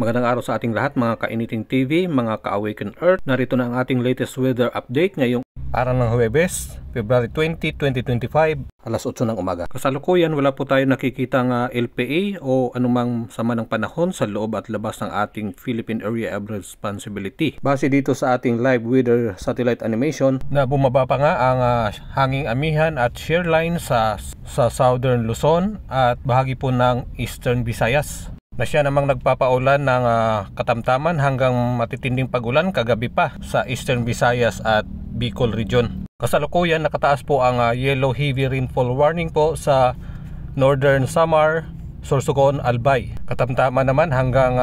Magandang araw sa ating lahat mga Kainiting TV, mga Ka-Awaken Earth. Narito na ang ating latest weather update ngayong araw ng Huwebes, February 20, 2025, alas 8 ng umaga. Kasalukuyan wala po tayo nakikitang LPA o anumang sama ng panahon sa loob at labas ng ating Philippine Area of Responsibility. Base dito sa ating live weather satellite animation na bumaba pa nga ang hanging amihan at shear line sa Southern Luzon at bahagi po ng Eastern Visayas, na siya namang nagpapaulan ng katamtaman hanggang matitinding pagulan kagabi pa sa Eastern Visayas at Bicol Region. Kasalukuyan nakataas po ang yellow heavy rainfall warning po sa Northern Samar, Sorsogon, Albay. Katamtaman naman hanggang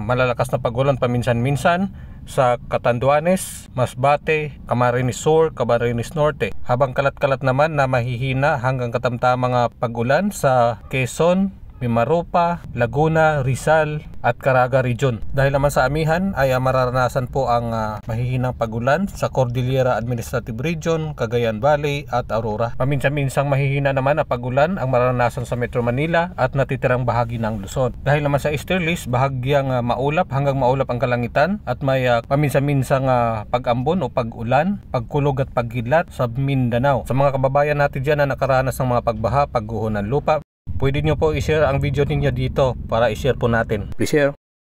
malalakas na pagulan paminsan-minsan sa Catanduanes, Masbate, Camarines Sur, Camarines Norte. Habang kalat-kalat naman na mahihina hanggang katamtamang pagulan sa Quezon, Mimaropa, Laguna, Rizal at Caraga Region. Dahil naman sa amihan ay mararanasan po ang mahihinang pagulan sa Cordillera Administrative Region, Cagayan Valley at Aurora. Paminsan-minsang mahihina naman ang pagulan ang mararanasan sa Metro Manila at natitirang bahagi ng Luzon. Dahil naman sa easterlies, bahagyang maulap hanggang maulap ang kalangitan at may paminsan-minsang pag-ambon o pag-ulan, pagkulog at pagkidlat sa Mindanao. Sa mga kababayan natin dyan na nakaranas ng mga pagbaha, pagguho ng lupa, pwede nyo po i-share ang video ninyo dito para i-share po natin. Please share.